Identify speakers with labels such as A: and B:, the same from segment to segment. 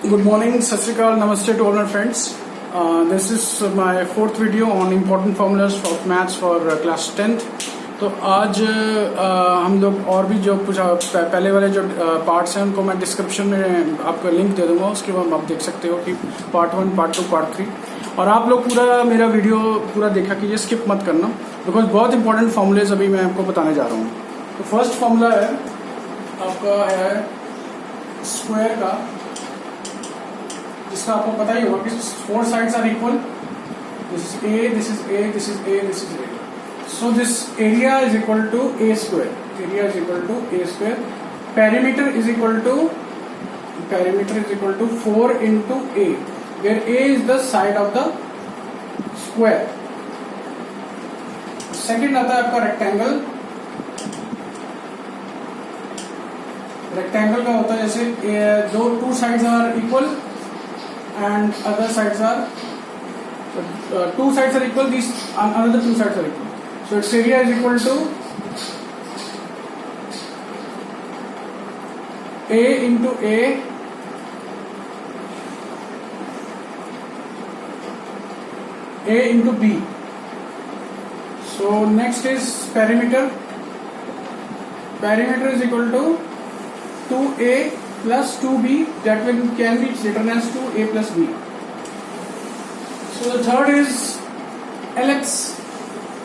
A: Good morning, Sat Sri Akal, Namaste to all my friends. This is my fourth video on important formulas of maths for class 10th. तो आज हम लोग और भी जो कुछ पहले वाले जो पार्ट्स हैं उनको मैं डिस्क्रिप्शन में आपको लिंक दे दूंगा, उसके बाद आप देख सकते हो कि पार्ट 1, पार्ट 2, पार्ट 3। और आप लोग पूरा मेरा वीडियो पूरा देखा कीजिए, स्किप मत करना, बिकॉज बहुत इंपॉर्टेंट फॉर्मूलेज अभी मैं आपको बताने जा रहा हूँ। तो फर्स्ट फॉर्मूला है आपका है स्क्वायर का, जिसका आपको पता ही होगा कि 4 sides are equal. This is a, this is a, this is a, this is a. So this area is equal to a square. Area is equal to a square. Perimeter is equal to 4 into a, where a is the side of the square. Second आता है आपका rectangle. Rectangle का होता है जैसे दो two sides are equal and other sides are two sides are equal. These another two sides are equal. So its area is equal to A into A into B. So next is perimeter. Perimeter is equal to 2A plus 2B, that can be written as 2A plus B. So the third is ellipse.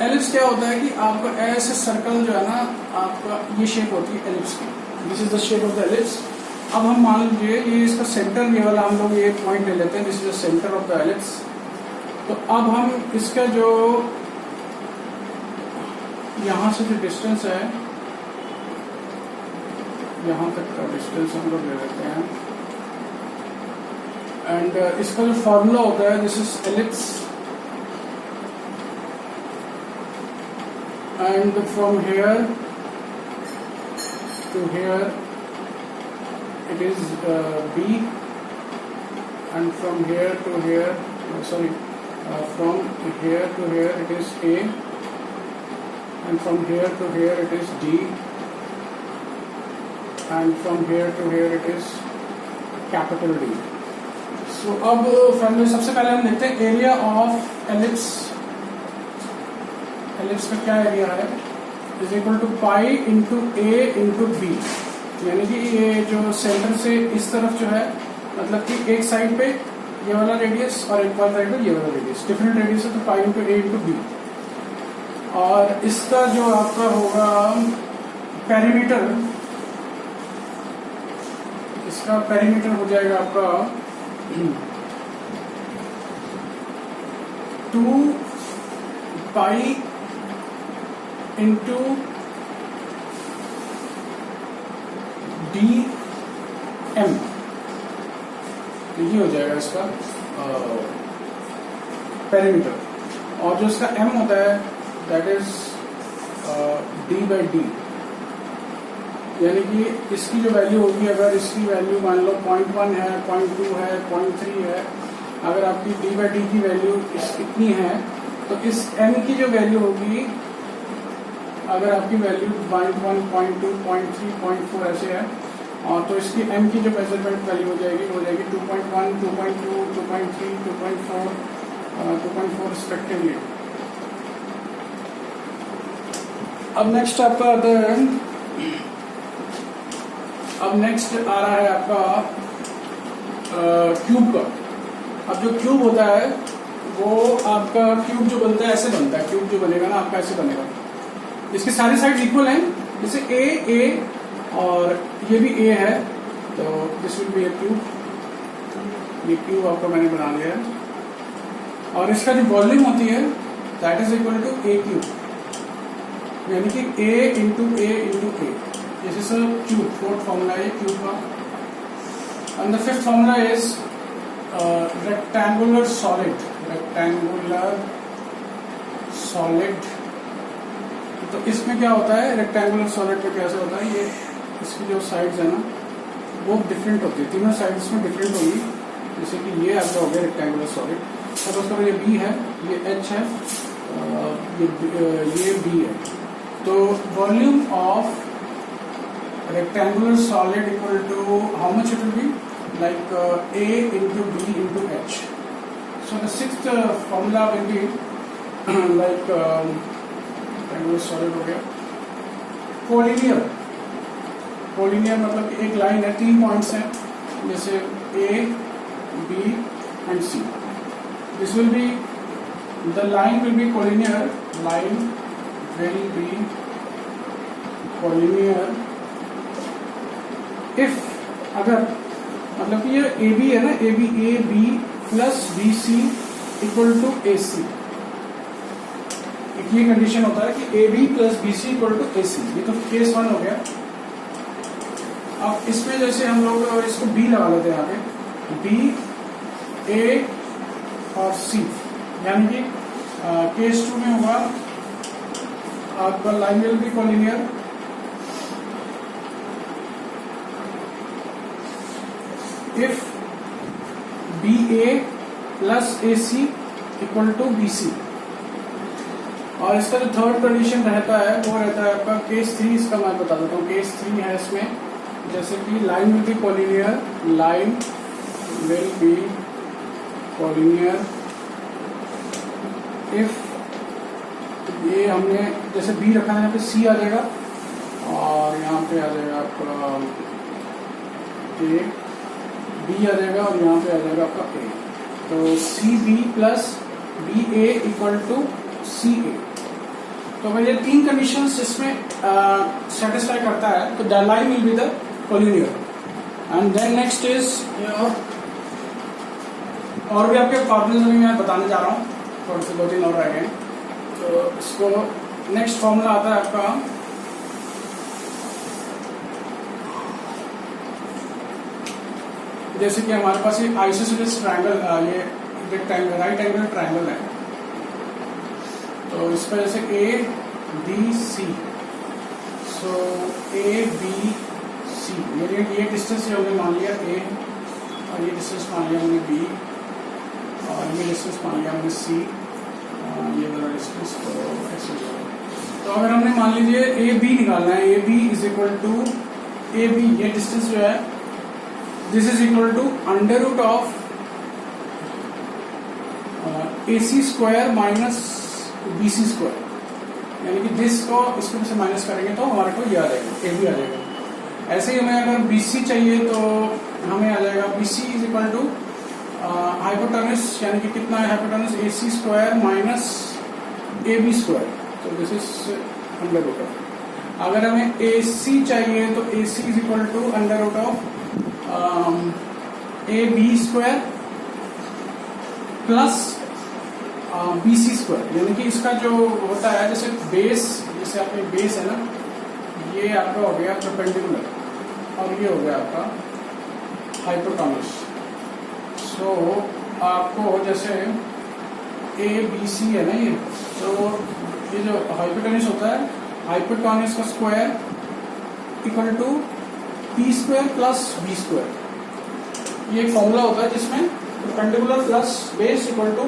A: Ellipse क्या होता है कि आपका ऐसे circle जो है ना, आपका ये शेप होती है एलिप्स की। This is the shape of the ellipse. अब हम मान लीजिए ये इसका सेंटर ये वाला हम लोग ये पॉइंट ले लेते हैं, this is the centre of the ellipse. तो अब हम इसका जो यहां से जो डिस्टेंस है, यहां तक का डिस्टेंस हम लोग ले लेते हैं, एंड इसका जो फॉर्मूला होता है, this is ellipse, and from here to here it is B, and from here to here from here to here it is A, and from here to here it is D, and from here to here it is capital D. So अब फॉर्मूले सबसे पहले हम देखते हैं area of ellipse. Ellipse का क्या area है, is equal to pi into a into b. यानी कि ये जो सेंटर से इस तरफ जो है, मतलब कि एक साइड पे ये वाला रेडियस और एक वाला साइड पे ये वाला रेडियस, डिफरेंट रेडियस है, तो पाई इंटू ए इंटू बी। और इसका जो आपका होगा पेरीमीटर, इसका पेरीमीटर हो जाएगा आपका 2 पाई इंटू डी एम। ये हो जाएगा इसका पेरीमीटर। और जो इसका एम होता है that is D by D. यानी कि इसकी जो वैल्यू होगी, अगर इसकी वैल्यू मान लो 0.1 है, 0.2 है, 0.3 है, अगर आपकी डी बाई डी की वैल्यू इतनी है, तो इस एम की जो वैल्यू होगी, अगर आपकी वैल्यू 0.1, 0.2, 0.3, 0.4 ऐसे है, और तो इसकी m की जो मेजरमेंट वैल्यू हो जाएगी 2.1, 2.2, 2.3, 2.4, 2.4 रिस्पेक्टिवली। अब नेक्स्ट आपका आता है, अब नेक्स्ट आ रहा है आपका क्यूब का। अब जो क्यूब होता है वो आपका क्यूब जो बनता है ऐसे बनता है, क्यूब जो बनेगा ना आपका ऐसे बनेगा। इसकी सारी साइड इक्वल हैं, जैसे ए और ये भी ए है, तो this will be A cube. ये क्यूब आपका मैंने बना लिया है। और इसका जो वॉल्यूम होती है that is equal to a cube, यानी कि a into a into a. This is a cube. Fourth formula है क्यूब का। And the fifth formula is rectangular solid. Rectangular solid, तो इसमें क्या होता है, रेक्टेंगुलर सॉलिड में कैसे होता है, ये इसकी जो साइड्स है ना वो डिफरेंट होती है, तीनों साइड्स में डिफरेंट होगी। जैसे कि ये आपका हो गया रेक्टेंगुलर सॉलिड, सपोज करो ये बी है, ये एच है, ये बी है। तो volume of rectangular solid equal to how much it will be like A into B into H. So the sixth formula will be like solid हो गया कोलिनियर. कोलिनियर मतलब एक लाइन है, 3 पॉइंट्स हैं जैसे A, B and C. This will be, the line will be collinear. Line will be collinear if, अगर मतलब कि ये AB है ना, AB plus BC equal to AC. ये कंडीशन होता है कि AB plus BC equal to AC. ये तो केस 1 हो गया. अब इसमें जैसे हम लोग इसको B लगा लेते हैं यहाँ पे, B, A और C, यानी कि केस 2 में होगा आपका line will be collinear if BA plus AC equal to BC. और इसका जो थर्ड कंडीशन रहता है वो रहता है आपका केस 3. इसका मैं बता देता हूँ. केस 3 है इसमें जैसे कि line will be collinear, line will be collinear if, ये हमने जैसे B रखा है यहाँ पे C आ जाएगा और यहाँ पे आ जाएगा आपका A, B आ जाएगा और यहाँ पे आ जाएगा आपका A. तो CB plus BA equal to CA. तो अगर ये 3 कंडीशंस इसमें सेटिस्फाई करता है तो the line will be the collinear. And then next is, और भी आपके फॉर्मूले मैं बताने जा रहा हूँ, थोड़े से 2-3 और रह गए. तो इसको नेक्स्ट फॉर्मूला आता है आपका जैसे कि हमारे पास ये आइसोसेलेस ट्रायंगल, ये रेक्टेंगल, राइट एंगल ट्रायंगल है. तो इस पर जैसे A B C, so A B C, ये डिस्टेंस हमने मान लिया A और ये डिस्टेंस मान लिया हमने B और ये डिस्टेंस मान लिया हमने C, ये वाला डिस्टेंस. तो अगर हमने मान लीजिए AB निकालना है, AB is equal to AB, ये डिस्टेंस जो है this is equal to under root of AC square minus BC square, यानी कि दिस को इसको से माइनस करेंगे तो हमारे को ये आ जाएगा, AB आ जाएगा. ऐसे ही हमें अगर BC चाहिए तो हमें आ जाएगा BC is equal to hypotenuse, यानी कि कितना है hypotenuse, AC square minus AB square. तो this is under root of. अगर हमें AC चाहिए तो AC is equal to under root of AB square plus BC square, यानी कि इसका जो होता है जैसे बेस, जैसे आपके बेस है ना, ये आपका हो गया परपेंडिकुलर और ये हो गया आपका हाइपोटेनस. सो आपको जैसे ABC है ना, ये तो ये जो हाइपोटेनस होता है, हाइपोटेनस का square equal to P square plus B square. ये एक फॉर्मूला होता है जिसमें perpendicular plus base equal to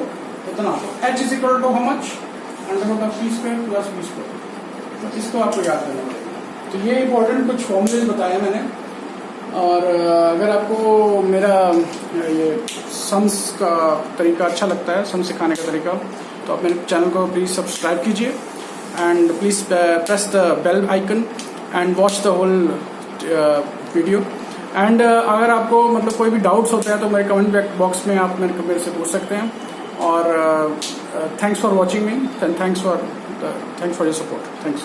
A: इतना. तो H is equal to how much, under root of P square plus B square. तो इसको आपको याद करना पड़ेगा. तो ये इंपॉर्टेंट कुछ फॉर्मूले बताए मैंने. और अगर आपको मेरा ये सम्स का तरीका अच्छा लगता है, सम सिखाने का तरीका, तो आप मेरे चैनल को प्लीज़ सब्सक्राइब कीजिए and please press the bell icon and watch the whole video. And अगर आपको मतलब कोई भी डाउट्स होता है तो मेरे कमेंट बॉक्स में आप मेरे से पूछ सकते हैं. और thanks for watching me, thanks for your support. Thanks.